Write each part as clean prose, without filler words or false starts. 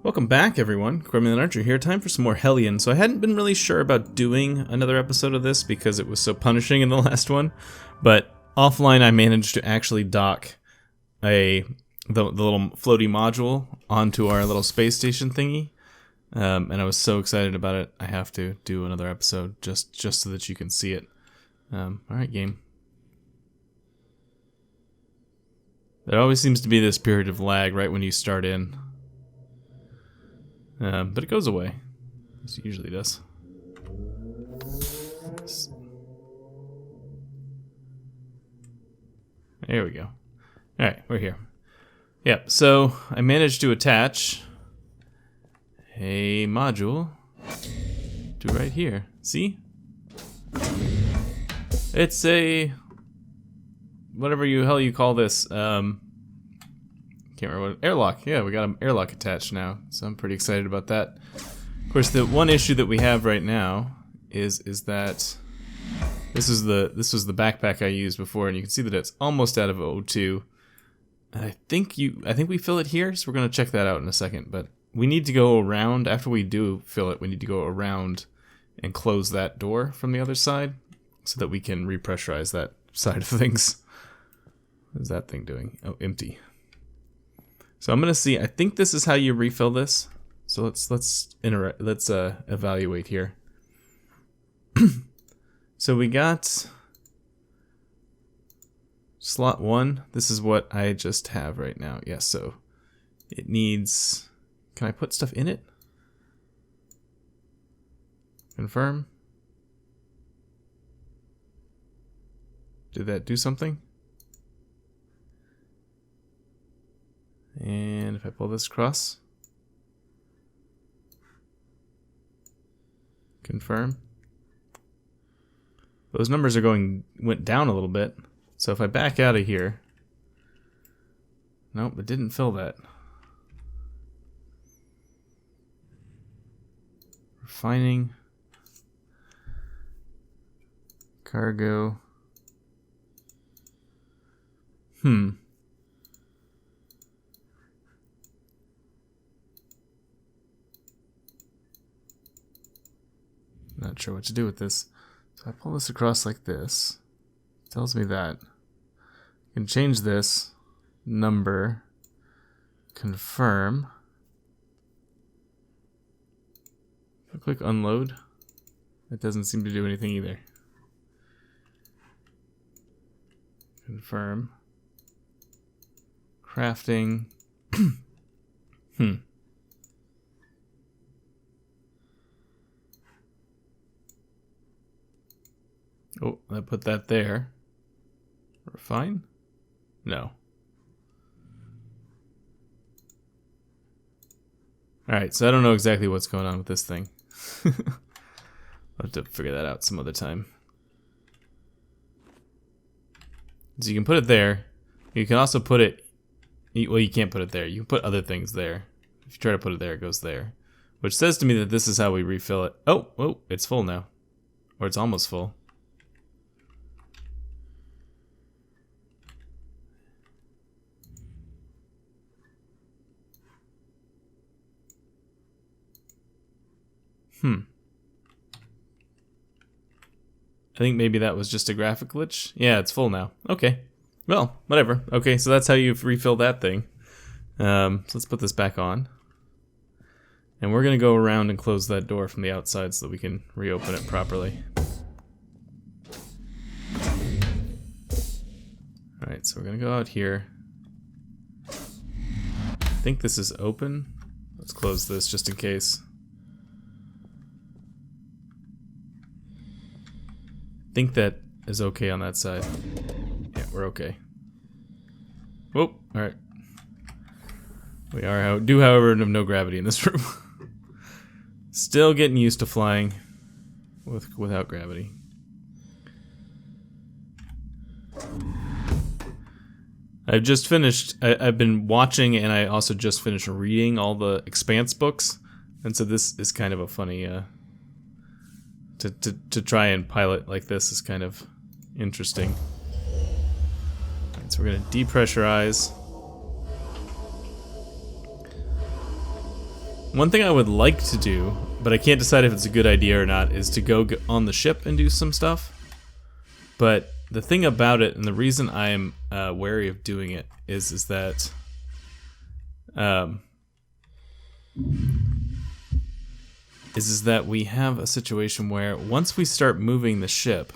Welcome back, everyone. Cormian Archer here. Time for some more Hellion. So I hadn't been really sure about doing another episode of this because it was so punishing in the last one, but offline I managed to actually dock the little floaty module onto our little space station thingy, and I was so excited about it. I have to do another episode just so that you can see it. All right, game. There always seems to be this period of lag right when you start in. But it goes away, as it usually does. There we go. Alright, we're here. Yep, so I managed to attach a module to right here. See? It's a... whatever hell you call this. Can't remember what airlock. Yeah, we got an airlock attached now, so I'm pretty excited about that. Of course, the one issue that we have right now is that this was the backpack I used before, and you can see that it's almost out of O2. And I think we fill it here, so we're gonna check that out in a second. But we need to go around after we do fill it. We need to go around and close that door from the other side, so that we can repressurize that side of things. What is that thing doing? Oh, empty. So I'm gonna see. I think this is how you refill this. So let's evaluate here. So we got slot 1. This is what I just have right now. Yes. So it needs. Can I put stuff in it? Confirm. Did that do something? And if I pull this across, confirm. Those numbers went down a little bit. So if I back out of here, nope, it didn't fill that. Refining, cargo. Not sure what to do with this. So I pull this across like this. It tells me that. I can change this number. Confirm. If I click unload, it doesn't seem to do anything either. Confirm. Crafting. Oh, I put that there. Refine? No. Alright, so I don't know exactly what's going on with this thing. I'll have to figure that out some other time. So you can put it there. You can also put it... well, you can't put it there. You can put other things there. If you try to put it there, it goes there. Which says to me that this is how we refill it. Oh, it's full now. Or it's almost full. I think maybe that was just a graphic glitch. Yeah, it's full now. Okay. Well, whatever. Okay, so that's how you refill that thing. So let's put this back on. And we're going to go around and close that door from the outside so that we can reopen it properly. Alright, so we're going to go out here. I think this is open. Let's close this just in case. I think that is okay on that side. Yeah, we're okay. Whoa, alright. We do, however, have no gravity in this room. Still getting used to flying without gravity. I've just finished, I've been watching, and I also just finished reading all the Expanse books, and so this is kind of a funny, to try and pilot like this is kind of interesting. Alright, so we're going to depressurize. One thing I would like to do, but I can't decide if it's a good idea or not, is to go on the ship and do some stuff. But the thing about it, and the reason I am wary of doing it, is that is that we have a situation where once we start moving the ship,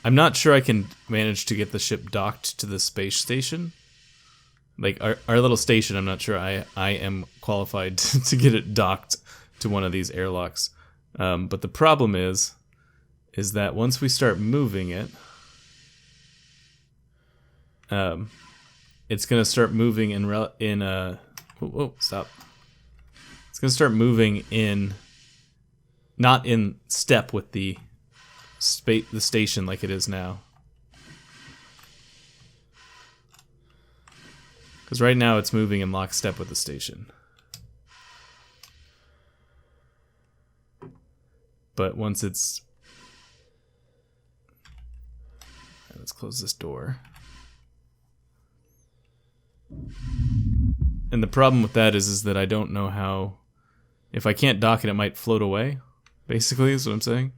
I'm not sure I can manage to get the ship docked to the space station. Like our little station, I'm not sure I am qualified to get it docked to one of these airlocks. But the problem is that once we start moving it, it's gonna start moving stop. It's gonna start moving not in step with the station like it is now. Because right now it's moving in lockstep with the station. But once it's... Let's close this door. And the problem with that is that I don't know how... If I can't dock it, it might float away. Basically, is what I'm saying.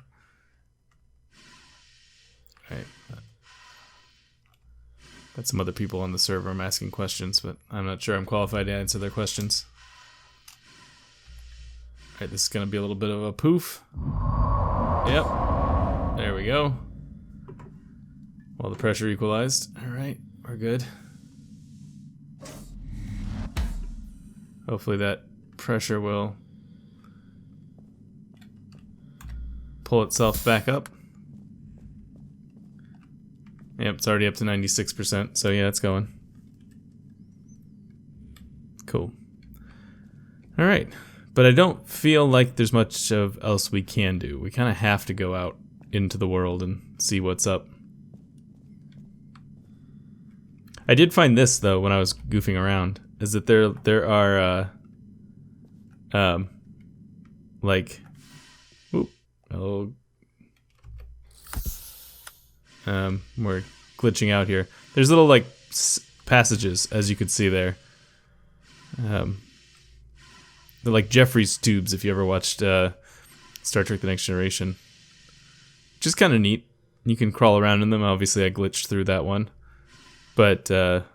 Alright. Got some other people on the server I'm asking questions, but I'm not sure I'm qualified to answer their questions. Alright, this is gonna be a little bit of a poof. Yep. There we go. Well, the pressure equalized. Alright, we're good. Hopefully that pressure will pull itself back up. Yep, it's already up to 96%, so yeah, it's going. Cool. Alright, but I don't feel like there's much else we can do. We kind of have to go out into the world and see what's up. I did find this, though, when I was goofing around, is that there are, like... Oop, hello. We're glitching out here. There's little, like, passages, as you could see there. They're like Jeffrey's tubes, if you ever watched Star Trek The Next Generation. Which is kind of neat. You can crawl around in them. Obviously, I glitched through that one. But, it's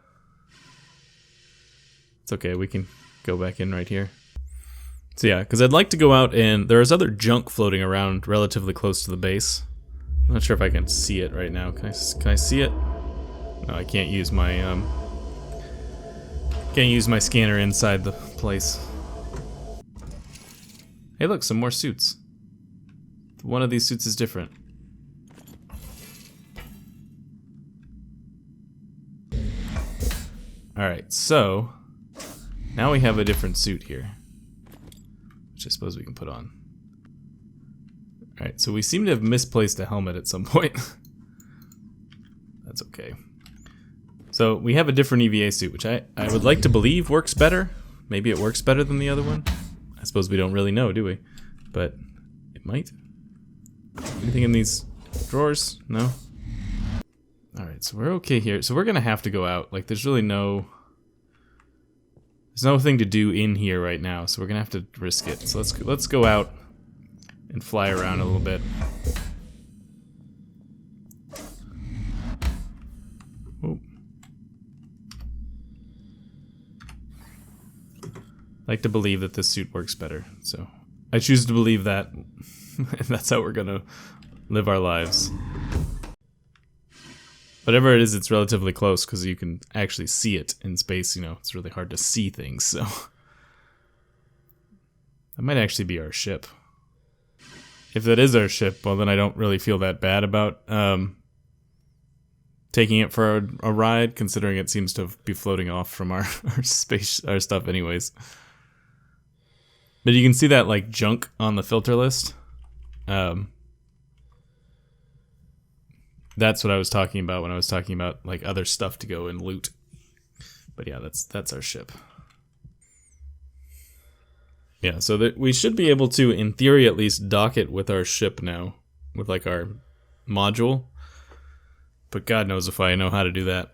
okay. We can go back in right here. So yeah, because I'd like to go out and... There's other junk floating around relatively close to the base. I'm not sure if I can see it right now. Can I see it? No, I can't use my scanner inside the place. Hey, look, some more suits. One of these suits is different. All right, so now we have a different suit here, which I suppose we can put on. Alright, so we seem to have misplaced a helmet at some point. That's okay. So we have a different EVA suit, which I would like to believe works better. Maybe it works better than the other one. I suppose we don't really know, do we? But it might. Anything in these drawers? No? Alright, so we're okay here. So we're gonna have to go out. Like, there's really no... There's nothing to do in here right now, so we're gonna have to risk it. So let's go out and fly around a little bit. Whoa. Like to believe that this suit works better, so I choose to believe that. And that's how we're gonna live our lives. Whatever it is, it's relatively close because you can actually see it in space. You know, it's really hard to see things, so that might actually be our ship. If that is our ship, well then I don't really feel that bad about taking it for a ride, considering it seems to be floating off from our stuff anyways. But you can see that like junk on the filter list. That's what I was talking about when I was talking about like other stuff to go and loot. But yeah, that's our ship. Yeah, so that we should be able to, in theory at least, dock it with our ship now. With like our module. But God knows if I know how to do that.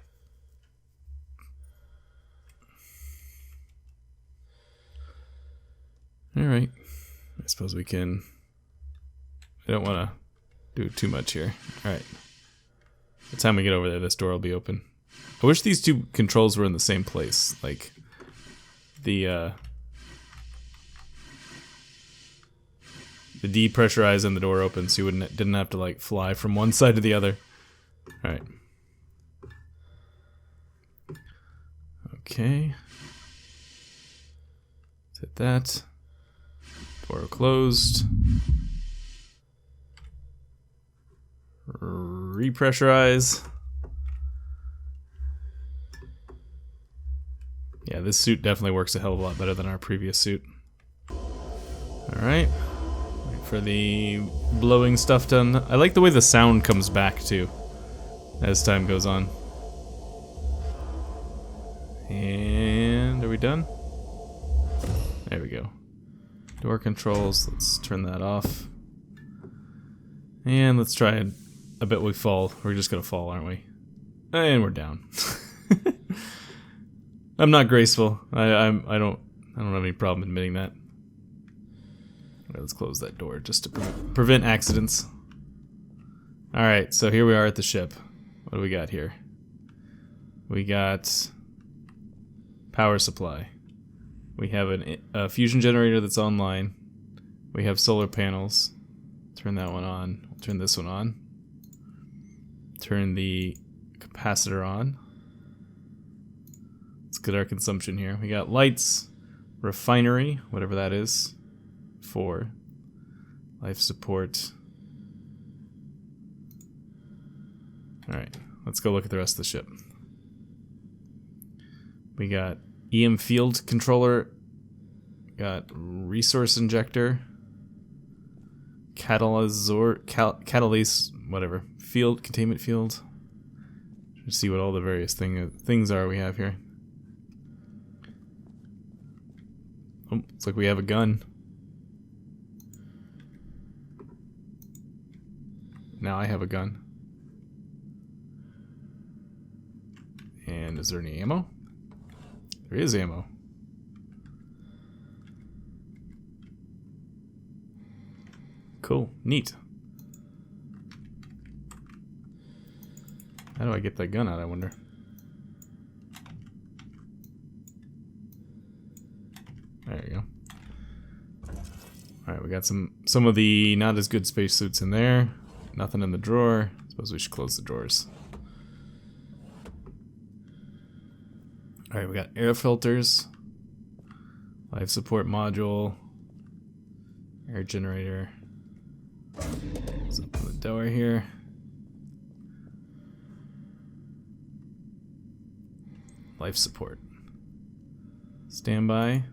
Alright. I suppose we can... I don't want to do too much here. Alright. By the time we get over there, this door will be open. I wish these two controls were in the same place. Like, the depressurize and the door open, so you didn't have to, like, fly from one side to the other. Alright. Okay. Let's hit that. Door closed. Repressurize. Yeah, this suit definitely works a hell of a lot better than our previous suit. Alright. Wait for the blowing stuff done. I like the way the sound comes back too as time goes on. And are we done? There we go. Door controls, let's turn that off. And let's try it. I bet we fall. We're just gonna fall, aren't we? And we're down. I'm not graceful. I don't have any problem admitting that. Right, let's close that door just to prevent accidents. Alright, so here we are at the ship. What do we got here? We got power supply. We have a fusion generator that's online. We have solar panels. Turn that one on. We'll turn this one on. Turn the capacitor on. Let's get our consumption here. We got lights, refinery, whatever that is, 4. Life support. Alright, let's go look at the rest of the ship. We got EM field controller, got resource injector, catalyst, whatever, field, containment field. Let's see what all the various things are we have here. Oh, looks like we have a gun. Now I have a gun. And is there any ammo? There is ammo. Cool. Neat. How do I get that gun out, I wonder? There you go. Alright, we got some of the not as good spacesuits in there. Nothing in the drawer. Suppose we should close the drawers. Alright, we got air filters. Life support module. Air generator. Let's open the door here. Life support. Standby.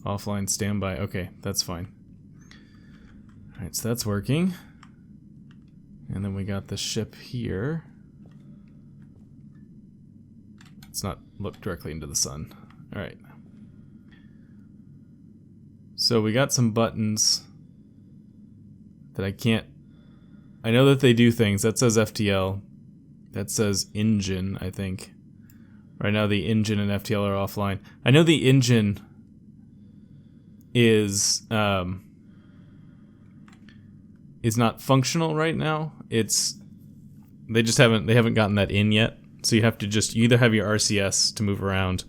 Offline standby. Okay, that's fine. Alright, so that's working. And then we got the ship here. Let's not look directly into the sun. Alright. So we got some buttons that I can't... I know that they do things. That says FTL. That says engine, I think. Right now the engine and FTL are offline. I know the engine is not functional right now. They haven't gotten that in yet. So you have to you either have your RCS to move around,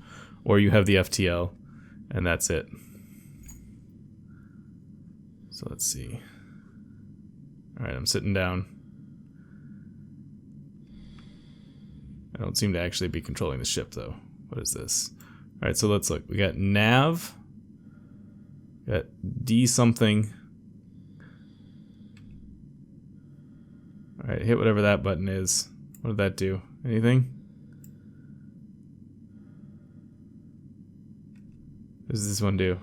or you have the FTL, and that's it. So let's see. Alright, I'm sitting down. I don't seem to actually be controlling the ship, though. What is this? Alright, so let's look. We got nav. Got D something. Alright, hit whatever that button is. What did that do? Anything? What does this one do?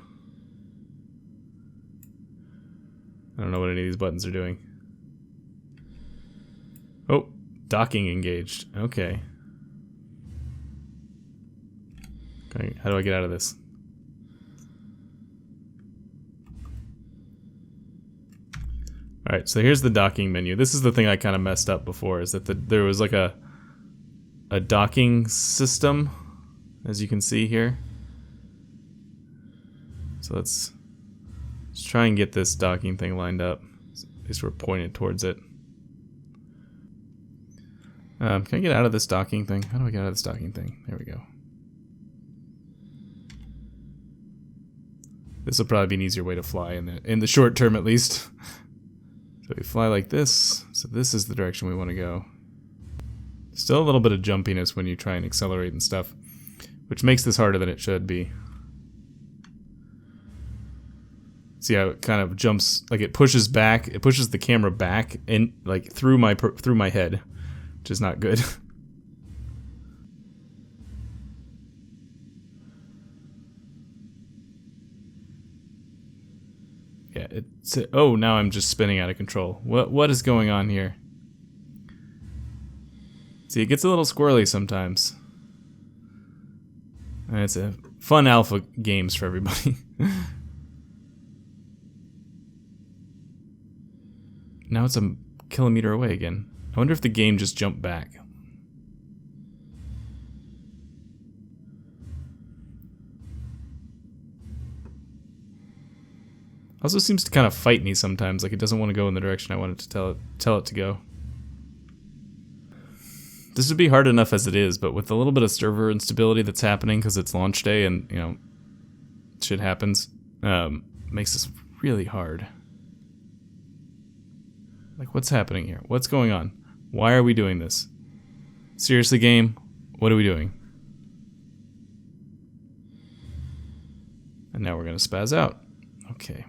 I don't know what any of these buttons are doing. Oh, docking engaged. Okay. Okay, how do I get out of this? Alright, so here's the docking menu. This is the thing I kind of messed up before, is that there was like a docking system, as you can see here. So let's Let's try and get this docking thing lined up. At least we're pointed towards it. Can I get out of this docking thing? How do I get out of this docking thing? There we go. This will probably be an easier way to fly in the short term, at least. So we fly like this. So this is the direction we want to go. Still a little bit of jumpiness when you try and accelerate and stuff, which makes this harder than it should be. See how it kind of jumps, like it pushes back. It pushes the camera back and like through my head, which is not good. Yeah, it's oh, now I'm just spinning out of control. What is going on here? See, it gets a little squirrely sometimes. And it's a fun alpha games for everybody. Now it's a kilometer away again. I wonder if the game just jumped back. Also seems to kind of fight me sometimes, like it doesn't want to go in the direction I want it to tell it to go. This would be hard enough as it is, but with a little bit of server instability that's happening because it's launch day and, you know, shit happens, makes this really hard. Like, what's happening here? What's going on? Why are we doing this? Seriously, game? What are we doing? And now we're gonna spaz out. Okay.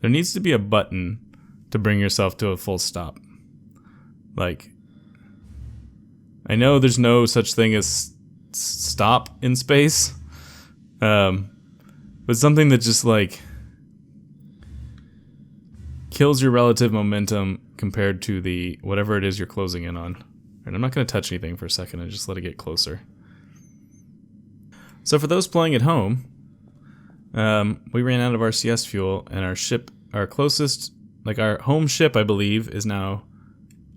There needs to be a button to bring yourself to a full stop. Like, I know there's no such thing as stop in space, but something that just like kills your relative momentum compared to the whatever it is you're closing in on. And I'm not going to touch anything for a second, I just let it get closer. So for those playing at home, we ran out of RCS fuel, and our ship, our closest, like our home ship, I believe, is now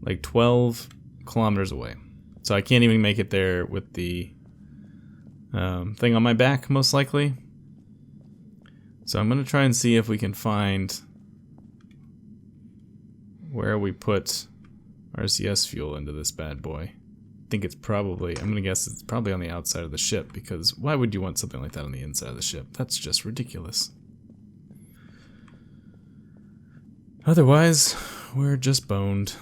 like 12 kilometers away. So I can't even make it there with the thing on my back, most likely. So I'm going to try and see if we can find where we put RCS fuel into this bad boy. I think it's probably, I'm going to guess it's probably on the outside of the ship, because why would you want something like that on the inside of the ship? That's just ridiculous. Otherwise, we're just boned.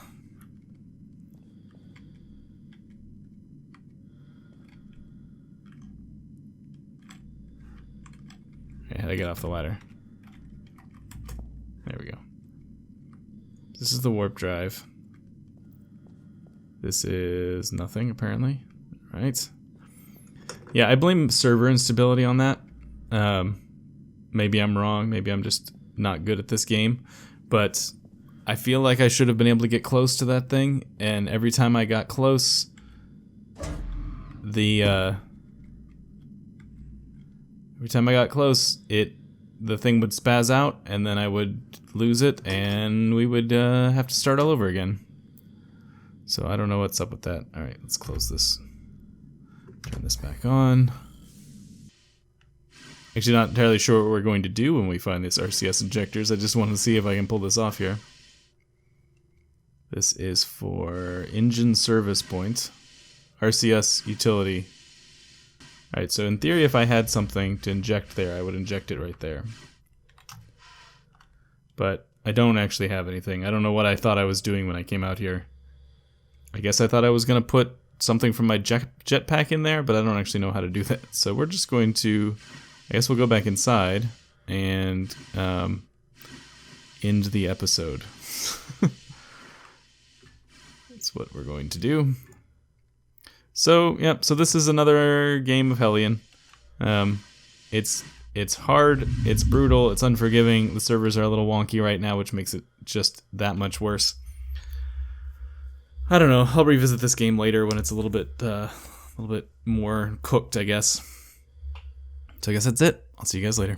Okay, how do I get off the ladder? There we go. This is the warp drive. This is nothing, apparently. Right. Yeah, I blame server instability on that. Maybe I'm wrong. Maybe I'm just not good at this game. But I feel like I should have been able to get close to that thing. And every time I got close, the thing would spaz out, and then I would lose it, and we would have to start all over again. So I don't know what's up with that. Alright, let's close this. Turn this back on. Actually not entirely sure what we're going to do when we find these RCS injectors. I just want to see if I can pull this off here. This is for engine service point. RCS utility. Alright, so in theory if I had something to inject there, I would inject it right there. But I don't actually have anything. I don't know what I thought I was doing when I came out here. I guess I thought I was going to put something from my jetpack in there, but I don't actually know how to do that. So we're just going to, I guess we'll go back inside and end the episode. That's what we're going to do. So, yep, so this is another game of Hellion. It's hard, it's brutal, it's unforgiving. The servers are a little wonky right now, which makes it just that much worse. I don't know, I'll revisit this game later when it's a little bit more cooked, I guess. So I guess that's it. I'll see you guys later.